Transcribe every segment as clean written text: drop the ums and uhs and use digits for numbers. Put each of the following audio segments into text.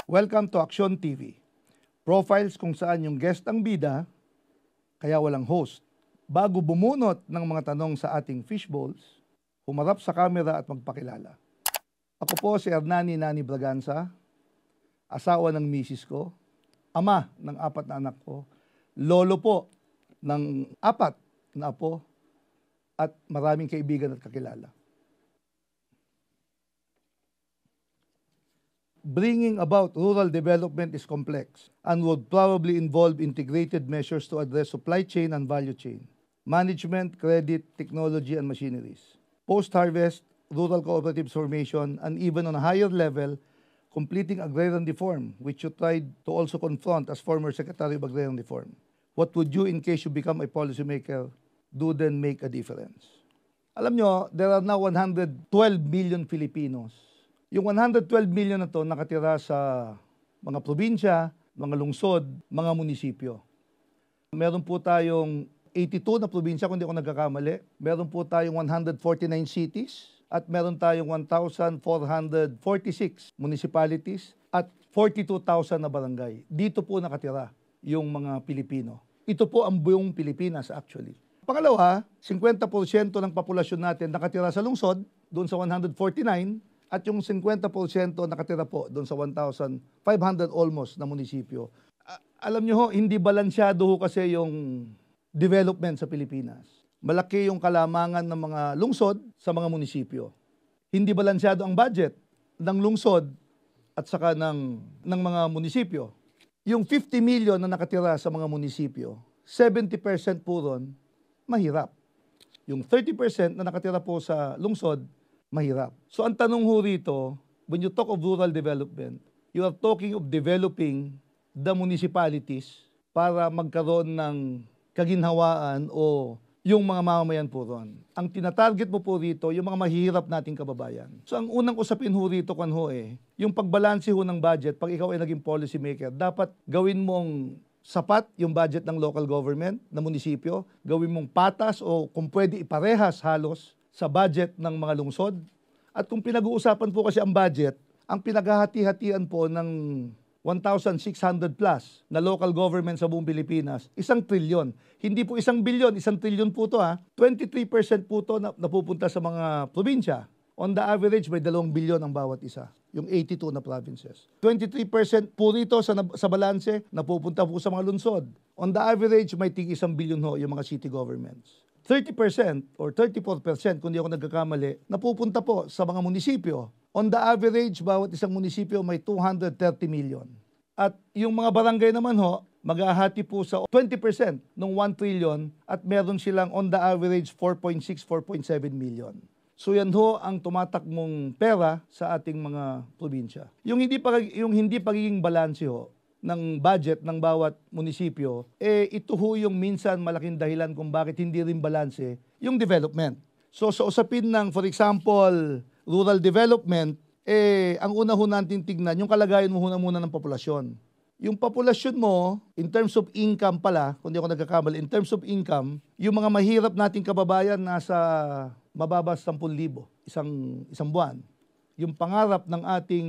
Welcome to Aksyon TV. Profiles kung saan yung guest ang bida, kaya walang host. Bago bumunot ng mga tanong sa ating fishbowls, humarap sa camera at magpakilala. Ako po si Hernani Nani Braganza, asawa ng misis ko, ama ng 4 na anak ko, lolo po ng 4 na apo, at maraming kaibigan at kakilala. Bringing about rural development is complex and would probably involve integrated measures to address supply chain and value chain, management, credit, technology, and machineries, post-harvest, rural cooperatives formation, and even on a higher level, completing agrarian reform, which you tried to also confront as former Secretary of Agrarian Reform. What would you, in case you become a policymaker, do then make a difference? Alam nyo, there are now 112 million Filipinos. Yung 112 million na to nakatira sa mga probinsya, mga lungsod, mga munisipyo. Meron po tayong 82 na probinsya kung di ako nagkakamali. Meron po tayong 149 cities at meron tayong 1,446 municipalities at 42,000 na barangay. Dito po nakatira yung mga Pilipino. Ito po ang buong Pilipinas actually. Pangalawa, 50% ng populasyon natin nakatira sa lungsod, doon sa 149, at yung 50% nakatira po doon sa 1,500 almost na munisipyo. Alam nyo ho, hindi balansyado ho kasi yung development sa Pilipinas. Malaki yung kalamangan ng mga lungsod sa mga munisipyo. Hindi balansyado ang budget ng lungsod at saka ng mga munisipyo. Yung 50 million na nakatira sa mga munisipyo, 70% po ron, mahirap. Yung 30% na nakatira po sa lungsod, mahirap. So ang tanong ho rito, when you talk of rural development, you are talking of developing the municipalities para magkaroon ng kaginhawaan o yung mga mamamayan po ron. Ang tinatarget mo po rito, yung mga mahihirap nating kababayan. So ang unang usapin ho rito, yung pagbalanse ho ng budget, pag ikaw ay naging policy maker, dapat gawin mong sapat yung budget ng local government, na munisipyo, gawin mong patas o kung pwede iparehas halos sa budget ng mga lungsod. At kung pinag-uusapan po kasi ang budget, ang pinaghahati-hatian po ng 1,600 plus na local government sa buong Pilipinas, 1 trilyon. Hindi po 1 bilyon, 1 trilyon po to ha. 23% po to na napupunta sa mga probinsya. On the average, may 2 bilyon ang bawat isa. Yung 82 na provinces. 23% po rito sa balanse, napupunta po sa mga lungsod. On the average, may tig 1 bilyon ho yung mga city governments. 30% or 34%, kung di ako nagkakamali, napupunta po sa mga munisipyo. On the average, bawat isang munisipyo may 230 million. At yung mga barangay naman ho, maghahati po sa 20% ng 1 trillion at meron silang on the average 4.6, 4.7 million. So yan ho ang tumatakmong pera sa ating mga probinsya. Yung hindi pagiging balanse ho ng budget ng bawat munisipyo, ito ho yung minsan malaking dahilan kung bakit hindi rin balanse yung development. So sa usapin ng, for example, rural development, ang una ho natin tignan, yung kalagayan mo muna ng populasyon. Yung populasyon mo, in terms of income pala, kung di ako nagkakamali, in terms of income, yung mga mahirap nating kababayan nasa mababa 10,000 isang buwan. Yung pangarap ng ating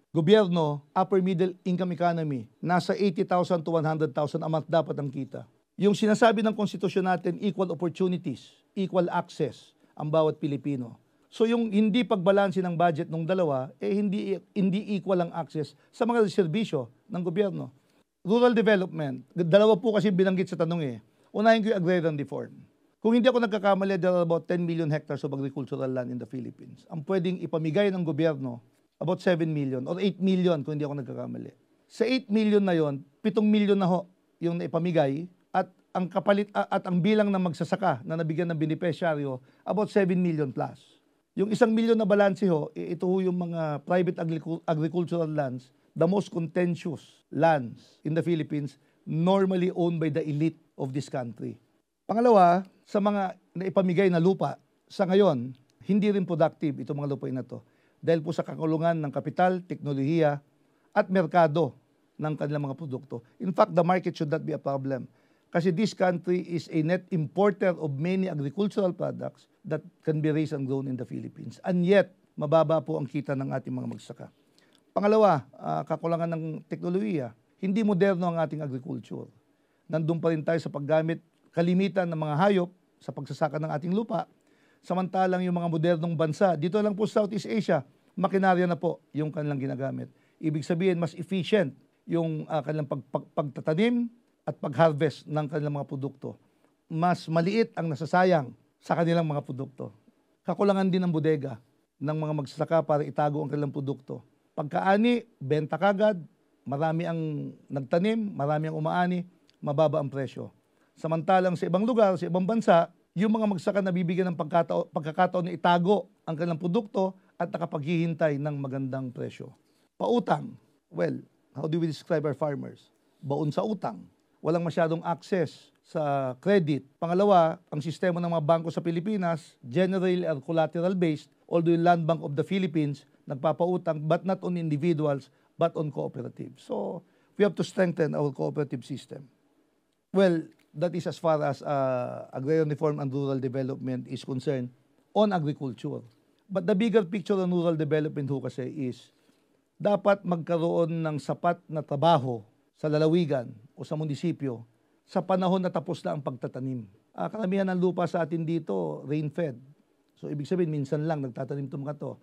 gobyerno, upper middle income economy, nasa 80,000 to 100,000 a month dapat ang kita. Yung sinasabi ng konstitusyon natin, equal opportunities, equal access ang bawat Pilipino. So yung hindi pagbalanse ng budget ng dalawa, hindi equal ang access sa mga serbisyo ng gobyerno. Rural development, dalawa po kasi binanggit sa tanong Unahin ko yung agrarian reform. Kung hindi ako nagkakamali, there are about 10 million hectares of agricultural land in the Philippines. Ang pwedeng ipamigay ng gobyerno, about 7 million or 8 million kung hindi ako nagkakamali. Sa 8 million na yon, 7 million na ho yung naipamigay at ang kapalit at ang bilang ng magsasaka na nabigyan ng beneficiaryo, about 7 million plus. Yung 1 million na balanse ho, ito ho yung mga private agricultural lands, the most contentious lands in the Philippines, normally owned by the elite of this country. Pangalawa, sa mga naipamigay na lupa, sa ngayon, hindi rin productive itong mga lupain na to. Dahil po sa kakulungan ng kapital, teknolohiya, at merkado ng kanilang mga produkto. In fact, the market should not be a problem. Kasi this country is a net importer of many agricultural products that can be raised and grown in the Philippines. And yet, mababa po ang kita ng ating mga magsaka. Pangalawa, kakulangan ng teknolohiya. Hindi moderno ang ating agriculture. Nandun pa rin tayo sa paggamit kalimitan ng mga hayop sa pagsasaka ng ating lupa. Samantalang yung mga modernong bansa, dito lang po sa Southeast Asia, makinarya na po yung kanilang ginagamit. Ibig sabihin, mas efficient yung kanilang pagtatanim at pag-harvest ng kanilang mga produkto. Mas maliit ang nasasayang sa kanilang mga produkto. Kakulangan din ng bodega ng mga magsasaka para itago ang kanilang produkto. Pagkaani, benta kagad, marami ang nagtanim, marami ang umaani, mababa ang presyo. Samantalang sa ibang lugar, sa ibang bansa, yung mga magsasaka nabibigyan ng pagkakataon na itago ang kanilang produkto at nakapaghihintay ng magandang presyo. Pautang. Well, how do we describe our farmers? Baon sa utang. Walang masyadong access sa credit. Pangalawa, ang sistema ng mga bangko sa Pilipinas, generally are collateral based, although yung Land Bank of the Philippines nagpapautang but not on individuals but on cooperatives. So, we have to strengthen our cooperative system. Well, that is as far as agrarian reform and rural development is concerned on agriculture. But the bigger picture on rural development ho kasi is dapat magkaroon ng sapat na trabaho sa lalawigan o sa munisipyo sa panahon na tapos na ang pagtatanim. Karamihan ng lupa sa atin dito, rain-fed. So, ibig sabihin, minsan lang nagtatanim itong mga to.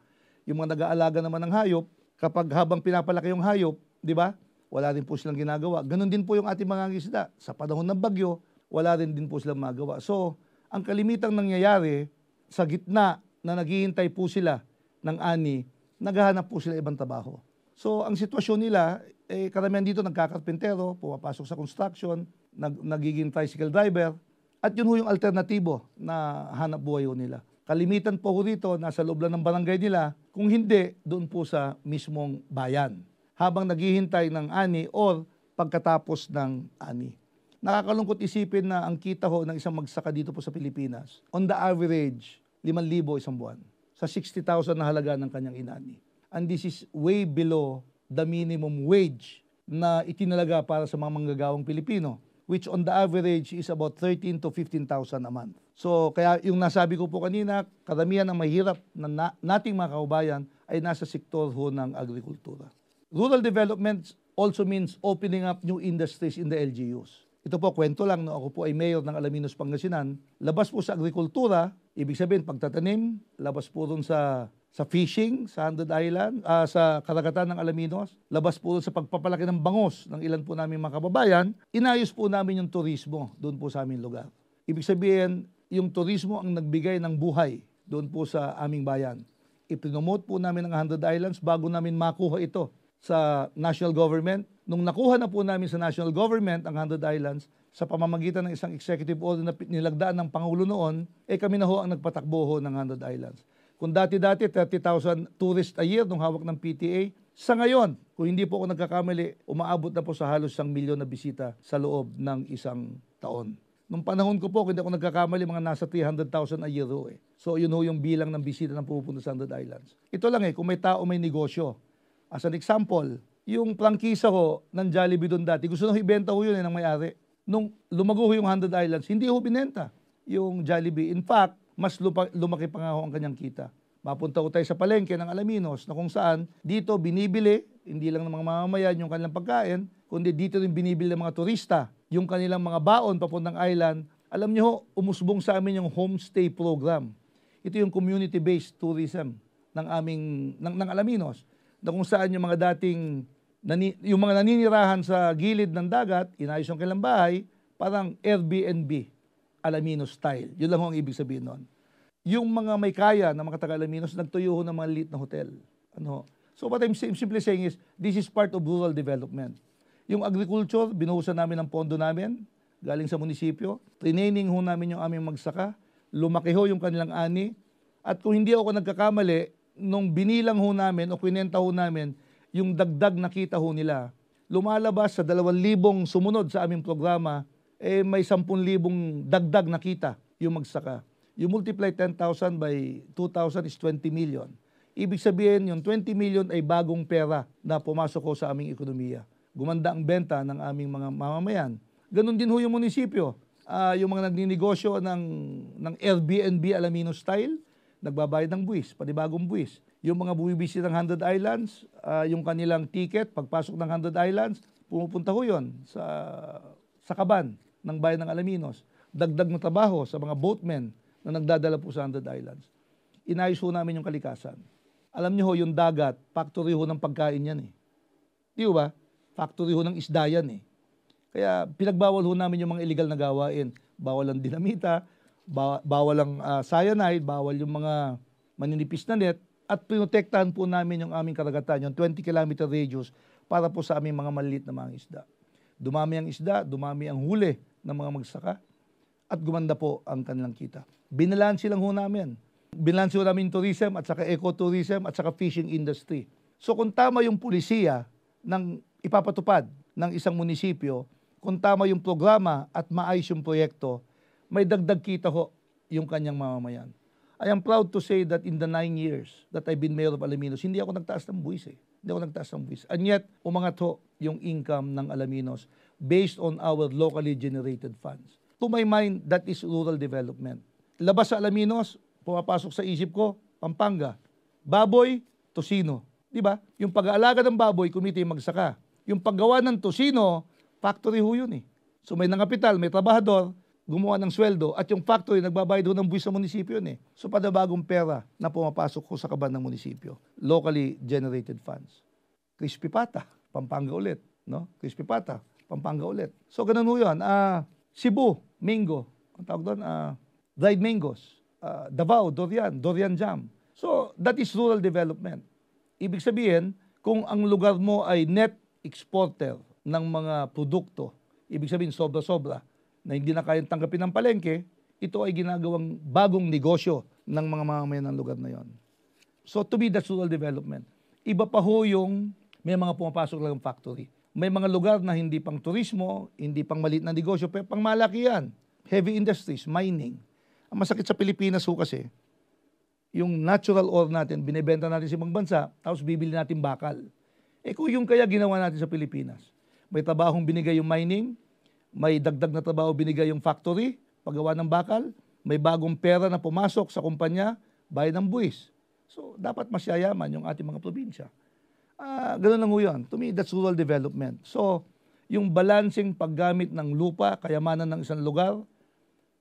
Yung mga nag-aalaga naman ng hayop, kapag habang pinapalaki yung hayop, di ba? Wala rin po silang ginagawa. Ganon din po yung ating mga isda. Sa panahon ng bagyo, wala rin din po silang magawa. So, ang kalimitang nangyayari sa gitna na naghihintay po sila ng ani, naghahanap po sila ibang trabaho. So, ang sitwasyon nila, karamihan dito nagkakarpentero, pumapasok sa construction, nagiging tricycle driver, at yun ho yung alternatibo na hanap buhay ho nila. Kalimitan po ho rito, nasa loob lang ng barangay nila, kung hindi, doon po sa mismong bayan. Habang naghihintay ng ani or pagkatapos ng ani. Nakakalungkot isipin na ang kita ho ng isang magsaka dito po sa Pilipinas, on the average, 5,000 isang buwan, sa 60,000 na halaga ng kanyang inani. And this is way below the minimum wage na itinalaga para sa mga manggagawang Pilipino, which on the average is about 13,000 to 15,000 a month. So kaya yung nasabi ko po kanina, karamihan ng mahirap na nating mga kaubayan ay nasa sektor ho ng agrikultura. Rural development also means opening up new industries in the LGUs. Ito po, kwento lang, no? Ako po ay mayor ng Alaminos, Pangasinan. Labas po sa agrikultura, ibig sabihin pagtatanim, labas po dun sa fishing, sa Hundred Island, sa karagatan ng Alaminos, labas po dun sa pagpapalaki ng bangos ng ilan po namin mga kababayan, inayos po namin yung turismo doon po sa aming lugar. Ibig sabihin, yung turismo ang nagbigay ng buhay doon po sa aming bayan. Ipromote po namin ang Hundred Islands bago namin makuha ito sa national government. Nung nakuha na po namin sa national government ang Hundred Islands, sa pamamagitan ng isang executive order na nilagdaan ng Pangulo noon, kami na ho ang nagpatakbo ho ng Hundred Islands. Kung dati-dati 30,000 tourists a year nung hawak ng PTA, sa ngayon, kung hindi po ako nagkakamali, umaabot na po sa halos 1,000,000 na bisita sa loob ng isang taon. Nung panahon ko po, kung hindi ako nagkakamali, mga nasa 300,000 a year ho. So yun ho yung bilang ng bisita na pupunta sa Hundred Islands. Ito lang kung may tao, may negosyo. As an example, yung prangkisa ho ng Jollibee doon dati, gusto nang ibenta ho yun ng may-ari. Nung lumago ho yung Hundred Islands, hindi ho binenta yung Jollibee. In fact, mas lumaki pa nga ho ang kanyang kita. Mapunta ho tayo sa palengke ng Alaminos na kung saan dito binibili, hindi lang ng mga mamamayan yung kanilang pagkain, kundi dito rin binibili ng mga turista yung kanilang mga baon papuntang island. Alam niyo ho, umusbong sa amin yung homestay program. Ito yung community-based tourism ng Alaminos, na kung saan yung mga dating yung mga naninirahan sa gilid ng dagat, inayos yung kanilang bahay, parang Airbnb, Alaminos style. Yun lang ang ibig sabihin nun. Yung mga may kaya na mga taga-Alaminos, nagtuyo ho ng mga liit na hotel. So what I'm simply saying is, this is part of rural development. Yung agriculture, binuhusan namin ng pondo namin, galing sa munisipyo. Training ho namin yung aming magsaka. Lumaki ho yung kanilang ani. At kung hindi ako nagkakamali, nung binilang ho namin o kwinenta ho namin yung dagdag na kita ho nila, lumalabas sa 2,000 sumunod sa aming programa, may 10,000 dagdag na kita yung magsaka. You multiply 10,000 by 2,000 is 20 million. Ibig sabihin, yung 20 million ay bagong pera na pumasok ho sa aming ekonomiya. Gumanda ang benta ng aming mga mamamayan. Ganon din ho yung munisipyo. Yung mga nagninegosyo ng Airbnb Alamino style, nagbabayad ng buwis, panibagong buwis. Yung mga buwibisit ng 100 Islands, yung kanilang ticket, pagpasok ng 100 Islands, pumupunta ho yun sa kaban ng bayan ng Alaminos. Dagdag na trabaho sa mga boatmen na nagdadala po sa 100 Islands. Inayos ho namin yung kalikasan. Alam niyo ho, yung dagat, factory ho ng pagkain yan eh. Di ba? Factory ho ng isda yan eh. Kaya pinagbawal ho namin yung mga illegal na gawain. Bawal ang dinamita, bawal ang cyanide, bawal yung mga maninipis na net, at pinotektahan po namin yung aming karagatan, yung 20-kilometer radius para po sa aming mga maliit na mga isda. Dumami ang isda, dumami ang huli ng mga magsaka, at gumanda po ang kanilang kita. Binalansi lang ho namin. Binalansi ho namin yung tourism at saka ecotourism at saka fishing industry. So kung tama yung pulisiya ng ipapatupad ng isang munisipyo, kung tama yung programa at maayos yung proyekto, may dagdag kita ho yung kanyang mamamayan. I am proud to say that in the 9 years that I've been mayor of Alaminos, hindi ako nagtaas ng buwis eh. Hindi ako nagtaas ng buwis. And yet, umangat ho yung income ng Alaminos based on our locally generated funds. To my mind, that is rural development. Labas sa Alaminos, pumapasok sa isip ko, Pampanga. Baboy, tosino. Di ba? Yung pag-aalaga ng baboy, kumita yung magsaka. Yung paggawa ng tosino, factory ho yun eh. So may nangapital, may trabahador, gumawa ng sweldo, at yung factory, nagbabayad ho ng buwis sa munisipyo yun eh. So padabagong pera na pumapasok ho sa kaban ng munisipyo. Locally generated funds. Crispy Pata, Pampanga ulit. No? Crispy Pata, Pampanga ulit. So ganun ho yun. Cebu, mango. Ang tawag doon, dried mangoes. Davao, durian jam. So that is rural development. Ibig sabihin, kung ang lugar mo ay net exporter ng mga produkto, ibig sabihin sobra-sobra, na hindi na kayang tanggapin ng palengke, ito ay ginagawang bagong negosyo ng mga mamamayan ng lugar na yon. So to me, that's rural development. Iba pa ho yung may mga pumapasok lang factory. May mga lugar na hindi pang turismo, hindi pang maliit na negosyo, pero pang malaki yan. Heavy industries, mining. Ang masakit sa Pilipinas ho kasi, yung natural ore natin, binibenta natin sa ibang bansa, tapos bibili natin bakal. Kung yung kaya ginawa natin sa Pilipinas, may trabahong binigay yung mining, may dagdag na trabaho binigay yung factory, paggawa ng bakal, may bagong pera na pumasok sa kumpanya, bayad ng buwis. So, dapat mas yayaman yung ating mga probinsya. Ganun lang ho yun. To me, that's rural development. So, yung balancing paggamit ng lupa, kayamanan ng isang lugar,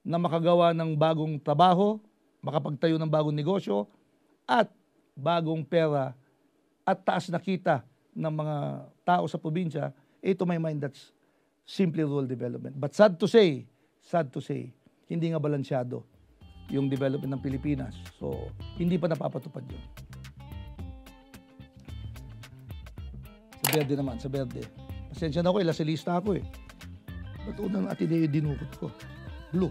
na makagawa ng bagong trabaho, makapagtayo ng bagong negosyo, at bagong pera, at taas na kita ng mga tao sa probinsya, to my mind, that's simply rural development. But sad to say, hindi nga balansyado yung development ng Pilipinas. So, hindi pa napapatupad yun. Sa Verde naman, sa Verde. Pasensya na ako, ilasilista ako eh. Ba't unang Ateneo dinukot ko? Blue.